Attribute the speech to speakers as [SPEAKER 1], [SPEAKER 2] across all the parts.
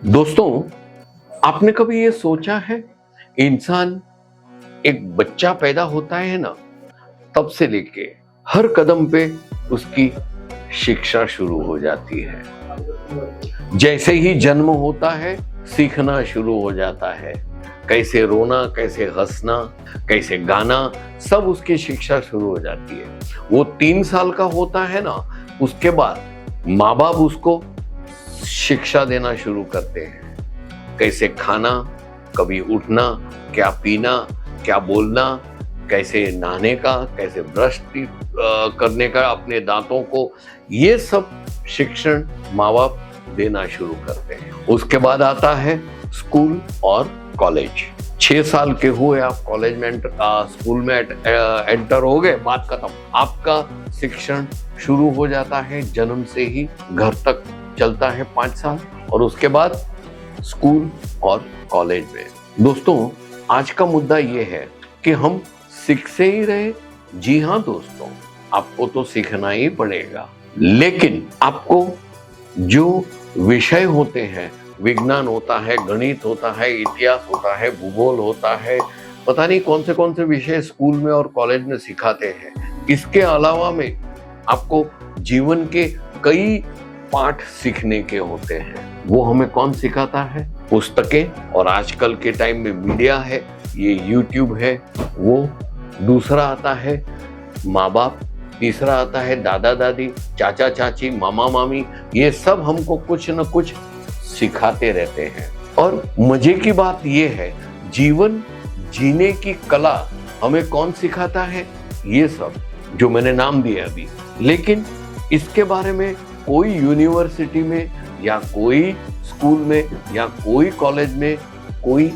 [SPEAKER 1] दोस्तों, आपने कभी ये सोचा है, इंसान एक बच्चा पैदा होता है ना, तब से लेके हर कदम पे उसकी शिक्षा शुरू हो जाती है। जैसे ही जन्म होता है, सीखना शुरू हो जाता है। कैसे रोना, कैसे हंसना, कैसे गाना, सब उसकी शिक्षा शुरू हो जाती है। वो 3 साल का होता है ना, उसके बाद माँ बाप उसको शिक्षा देना शुरू करते हैं। कैसे खाना, कभी उठना, क्या पीना, क्या बोलना, कैसे नहाने का, कैसे ब्रश करने का अपने दांतों को, ये सब शिक्षण माँ बाप देना शुरू करते हैं। उसके बाद आता है स्कूल और कॉलेज। 6 साल के हुए आप कॉलेज में स्कूल में एंटर हो गए, बात खत्म। आपका शिक्षण शुरू हो जाता है जन्म से ही, घर तक चलता है 5 साल, और उसके बाद स्कूल और कॉलेज में। दोस्तों, आज का मुद्दा ये है कि हम सीख से ही रहे। जी हाँ दोस्तों, आपको तो सीखना ही पड़ेगा, लेकिन आपको जो विषय होते हैं, विज्ञान होता है, गणित होता है, इतिहास होता है, भूगोल होता है, पता नहीं कौन से विषय स्कूल में और कॉलेज में सिखाते हैं। इसके अलावा में आपको जीवन के कई पाठ सीखने के होते हैं। वो हमें कौन सिखाता है? पुस्तकें, और आजकल के टाइम में मीडिया है, ये यूट्यूब है। वो दूसरा आता है माँ बाप, तीसरा आता है दादा दादी, चाचा चाची, मामा मामी। ये सब हमको कुछ न कुछ सिखाते रहते हैं। और मजे की बात ये है, जीवन जीने की कला हमें कौन सिखाता है? ये सब जो मैंने नाम दिए अभी। लेकिन इसके बारे में कोई यूनिवर्सिटी में या कोई स्कूल में या कोई कॉलेज में कोई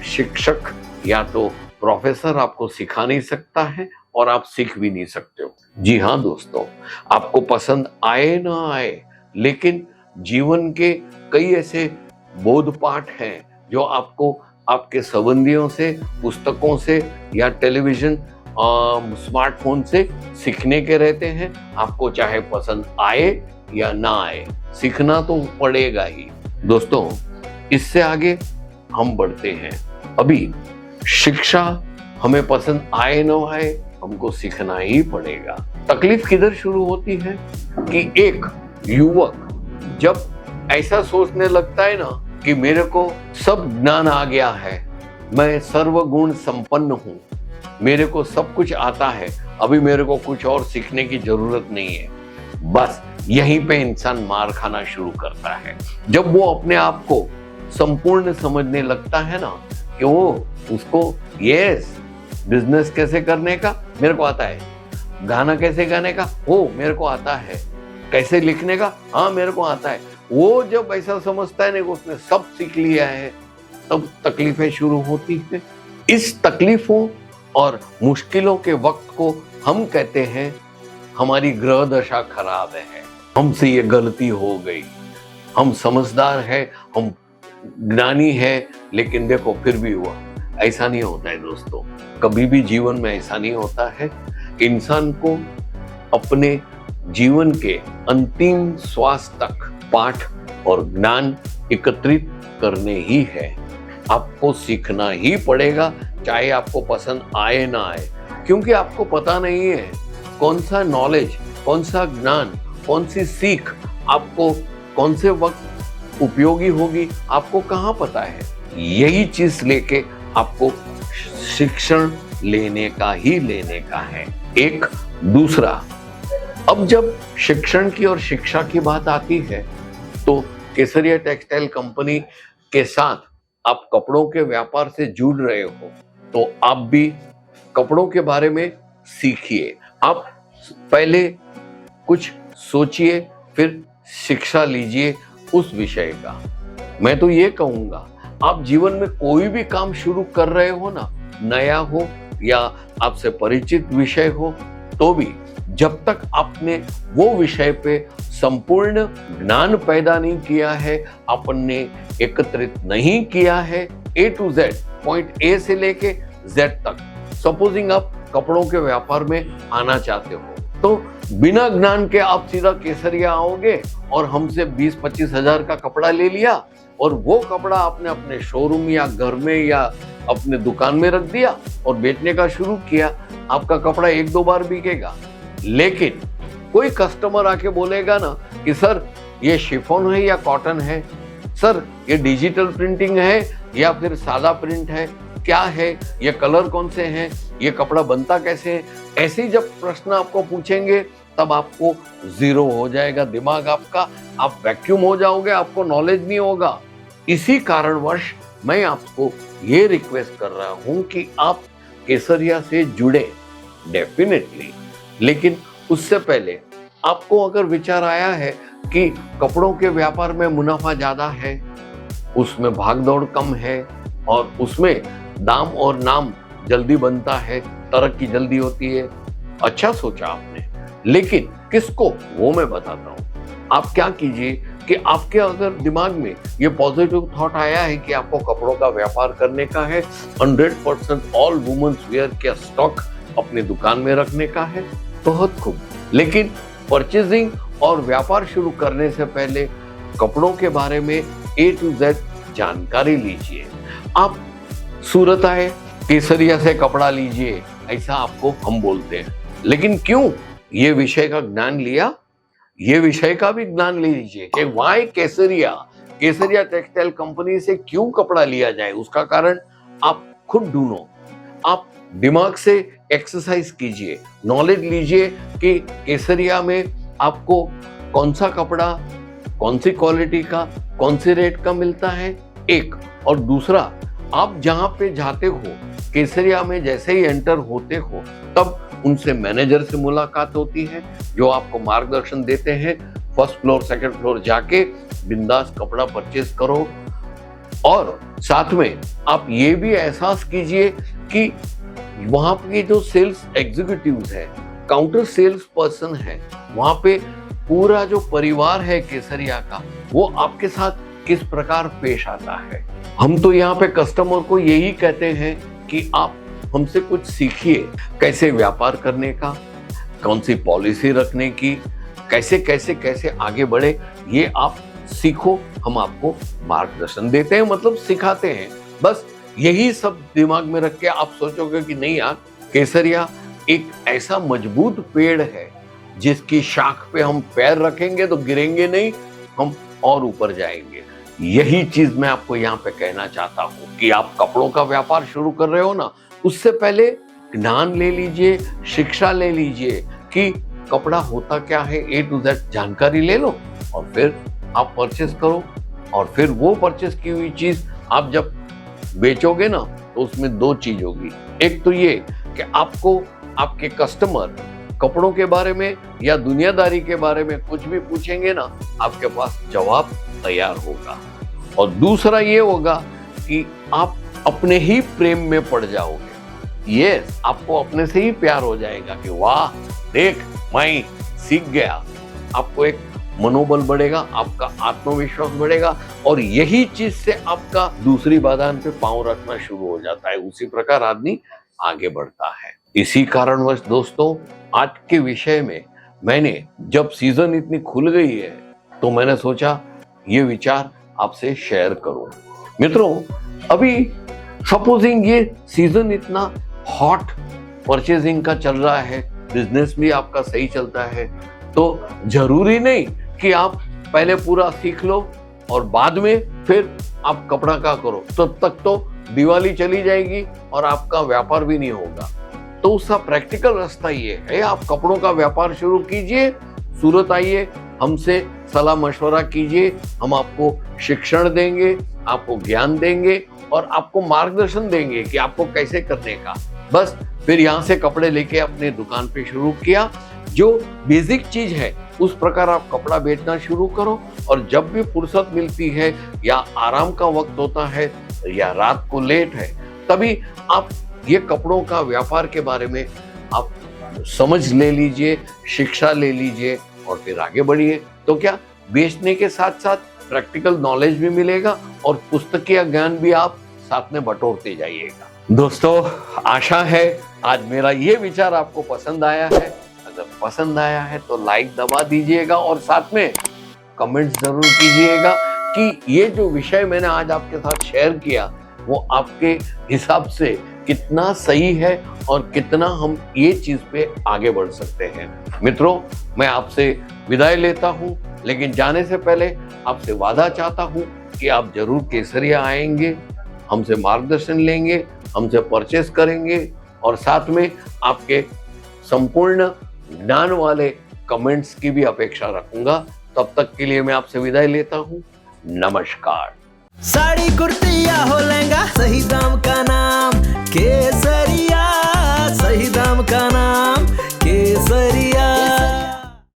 [SPEAKER 1] शिक्षक या तो प्रोफेसर आपको सिखा नहीं सकता है, और आप सीख भी नहीं सकते हो। जी हाँ दोस्तों, आपको पसंद आए ना आए, लेकिन जीवन के कई ऐसे बोध पाठ हैं जो आपको आपके संबंधियों से, पुस्तकों से या टेलीविजन, स्मार्टफोन से सीखने के रहते हैं। आपको चाहे पसंद आए या ना आए, सीखना तो पड़ेगा ही। दोस्तों, इससे आगे हम बढ़ते हैं। अभी शिक्षा हमें पसंद आए ना आए, हमको सीखना ही पड़ेगा। तकलीफ किधर शुरू होती है कि एक युवक जब ऐसा सोचने लगता है ना कि मेरे को सब ज्ञान आ गया है, मैं सर्वगुण संपन्न हूँ, मेरे को सब कुछ आता है, अभी मेरे को कुछ और सीखने की जरूरत नहीं है। बस यहीं पे इंसान मार खाना शुरू करता है। जब वो अपने आप को संपूर्ण समझने लगता है ना, कि वो उसको बिजनेस कैसे करने का मेरे को आता है, गाना कैसे गाने का मेरे को आता है, कैसे लिखने का मेरे को आता है। वो जब ऐसा समझता है ना कि उसने सब सीख लिया है, तब तकलीफें शुरू होती है। इस तकलीफों और मुश्किलों के वक्त को हम कहते हैं हमारी ग्रह दशा खराब है, हमसे ये गलती हो गई, हम समझदार हैं, हम ज्ञानी हैं, लेकिन देखो फिर भी हुआ। ऐसा नहीं होता है दोस्तों, कभी भी जीवन में ऐसा नहीं होता है। इंसान को अपने जीवन के अंतिम श्वास तक पाठ और ज्ञान एकत्रित करने ही है। आपको सीखना ही पड़ेगा, चाहे आपको पसंद आए ना आए, क्योंकि आपको पता नहीं है कौन सा नॉलेज, कौन सा ज्ञान, कौन सी सीख आपको कौन से वक्त उपयोगी होगी, आपको कहाँ पता है। यही चीज लेके आपको शिक्षण लेने का है। एक दूसरा, अब जब शिक्षण की और शिक्षा की बात आती है, तो केसरिया टेक्सटाइल कंपनी के साथ आप कपड़ों के व्यापार से जुड़ रहे हो, तो आप भी कपड़ों के बारे में सीखिए। आप पहले कुछ सोचिए, फिर शिक्षा लीजिए उस विषय का। मैं तो ये कहूंगा, आप जीवन में कोई भी काम शुरू कर रहे हो ना, नया हो या आपसे परिचित विषय हो, तो भी जब तक आपने वो विषय पे संपूर्ण ज्ञान पैदा नहीं किया है, आपने एकत्रित नहीं किया है A to Z, point A से लेके Z तक। सपोजिंग आप कपड़ों के व्यापार में आना चाहते हो, तो बिना ज्ञान के आप सीधा केसरिया आओगे और हमसे 20-25 हजार का कपड़ा ले लिया, और वो कपड़ा आपने अपने शोरूम या घर में या अपने दुकान में रख दिया और बेचने का शुरू किया, आपका कपड़ा एक दो बार बिकेगा। लेकिन कोई कस्टमर आके बोलेगा ना कि सर ये शिफॉन है या कॉटन है, सर ये डिजिटल प्रिंटिंग है या फिर सादा प्रिंट है, क्या है, ये कलर कौन से हैं, ये कपड़ा बनता कैसे है, ऐसे जब प्रश्न आपको पूछेंगे तब आपको जीरो हो जाएगा दिमाग आपका, आप वैक्यूम हो जाओगे, आपको नॉलेज नहीं होगा। इसी कारणवश मैं आपको ये रिक्वेस्ट कर रहा हूं कि आप केसरिया से जुड़े डेफिनेटली, लेकिन उससे पहले आपको अगर विचार आया है कि कपड़ों के व्यापार में मुनाफा ज्यादा है, उसमें भागदौड़ कम है और उसमें दाम और नाम जल्दी बनता है, तरक्की जल्दी होती है, अच्छा सोचा आपने। लेकिन किसको, वो मैं बताता हूं। आप क्या कीजिए कि आपके अगर दिमाग में ये पॉजिटिव थॉट आया है कि आपको कपड़ों का व्यापार करने का है, 100% ऑल वुमेन्स वेयर का स्टॉक अपनी दुकान में रखने का है, बहुत खूब। लेकिन परचेजिंग और व्यापार शुरू करने से पहले कपड़ों के बारे में A to Z जानकारी लीजिए। आप सूरत आए, केसरिया से कपड़ा लीजिए, ऐसा आपको हम बोलते हैं। लेकिन क्यों ये विषय का ज्ञान लिया, ये विषय का भी ज्ञान ले लीजिए कि वाई केसरिया, केसरिया टेक्सटाइल कंपनी से क्यों कपड़ा लिया जाए, उसका कारण आप खुद ढूंढो। आप दिमाग से एक्सरसाइज कीजिए, नॉलेज लीजिए कि केसरिया में आपको कौन सा कपड़ा, कौन सी क्वालिटी का, कौन से रेट का मिलता है, एक। और दूसरा, आप जहां पे जाते हो केसरिया में जैसे ही एंटर होते हो तब उनसे मैनेजर से मुलाकात होती है जो आपको मार्गदर्शन देते हैं। फर्स्ट फ्लोर सेकंड फ्लोर जाके बिंदास कपड़ा परचेज करो। और साथ में आप ये भी एहसास कीजिए कि वहां पे जो सेल्स एग्जीक्यूटिव्स है, काउंटर सेल्स पर्सन है, वहां पे पूरा जो परिवार है केसरिया का, वो आपके साथ किस प्रकार पेश आता है। हम तो यहाँ पे कस्टमर को यही कहते हैं कि आप हमसे कुछ सीखिए, कैसे व्यापार करने का, कौन सी पॉलिसी रखने की, कैसे कैसे कैसे आगे बढ़े, ये आप सीखो। हम आपको मार्गदर्शन देते हैं, मतलब सिखाते हैं। बस यही सब दिमाग में रख के आप सोचोगे कि नहीं यार, केसरिया एक ऐसा मजबूत पेड़ है जिसकी शाख पे हम पैर रखेंगे तो गिरेंगे नहीं, हम और ऊपर जाएंगे। यही चीज मैं आपको यहाँ पे कहना चाहता हूँ कि आप कपड़ों का व्यापार शुरू कर रहे हो ना, उससे पहले ज्ञान ले लीजिए, शिक्षा ले लीजिए कि कपड़ा होता क्या है, A to Z जानकारी ले लो और फिर आप परचेस करो। और फिर वो परचेस की हुई चीज आप जब बेचोगे ना तो उसमें दो चीज होगी। एक तो ये कि आपको आपके कस्टमर कपड़ों के बारे में या दुनियादारी के बारे में कुछ भी पूछेंगे ना, आपके पास जवाब तैयार होगा। और दूसरा ये होगा कि आप अपने ही प्रेम में पड़ जाओगे। ये आपको अपने से ही प्यार हो जाएगा कि वाह देख मैं सीख गया। आपको एक मनोबल बढ़ेगा, आपका आत्मविश्वास बढ़ेगा और यही चीज से आपका दूसरी बादान पे पांव रखना शुरू हो जाता है। उसी प्रकार आदमी आगे बढ़ता है। इसी कारणवश दोस्तों, आज के विषय में मैंने, जब सीजन इतनी खुल गई है तो मैंने सोचा ये विचार आपसे शेयर करूं। मित्रों, अभी सपोजिंग ये सीजन इतना हॉट परचेजिंग का चल रहा है, बिजनेस भी आपका सही चलता है, तो जरूरी नहीं कि आप पहले पूरा सीख लो और बाद में फिर आप कपड़ा का करो। तब तक तो दिवाली चली जाएगी और आपका व्यापार भी नहीं होगा। तो उसका प्रैक्टिकल रास्ता ये है, आप कपड़ों का व्यापार शुरू कीजिए, सूरत आइए, हमसे सलाह मशवरा कीजिए, हम आपको शिक्षण देंगे, आपको ज्ञान देंगे और आपको मार्गदर्शन देंगे कि आपको कैसे करने का। बस फिर यहाँ से कपड़े लेके अपने दुकान पे शुरू किया, जो बेसिक चीज है उस प्रकार आप कपड़ा बेचना शुरू करो। और जब भी फुर्सत मिलती है या आराम का वक्त होता है या रात को लेट है, तभी आप ये कपड़ों का व्यापार के बारे में आप समझ ले लीजिए, शिक्षा ले लीजिए और फिर आगे बढ़िए। तो क्या बेचने के साथ साथ प्रैक्टिकल नॉलेज भी मिलेगा और पुस्तकीय ज्ञान भी आप साथ में बटोरते जाइएगा। दोस्तों, आशा है आज मेरा ये विचार आपको पसंद आया है। अगर पसंद आया है तो लाइक दबा दीजिएगा और साथ में कमेंट जरूर कीजिएगा कि ये जो विषय मैंने आज आपके साथ शेयर किया वो आपके हिसाब से कितना सही है और कितना हम ये चीज पे आगे बढ़ सकते हैं। मित्रों, मैं आपसे विदाई लेता हूं, लेकिन जाने से पहले आपसे वादा चाहता हूं कि आप जरूर केसरिया आएंगे, हमसे मार्गदर्शन लेंगे, हमसे परचेस करेंगे और साथ में आपके संपूर्ण ज्ञान वाले कमेंट्स की भी अपेक्षा रखूंगा। तब तक के लिए मैं आपसे विदाई लेता हूं। नमस्कार।
[SPEAKER 2] साड़ी कुर्ती या हो लहंगा, सही दाम का नाम केसरिया, सही दाम का नाम।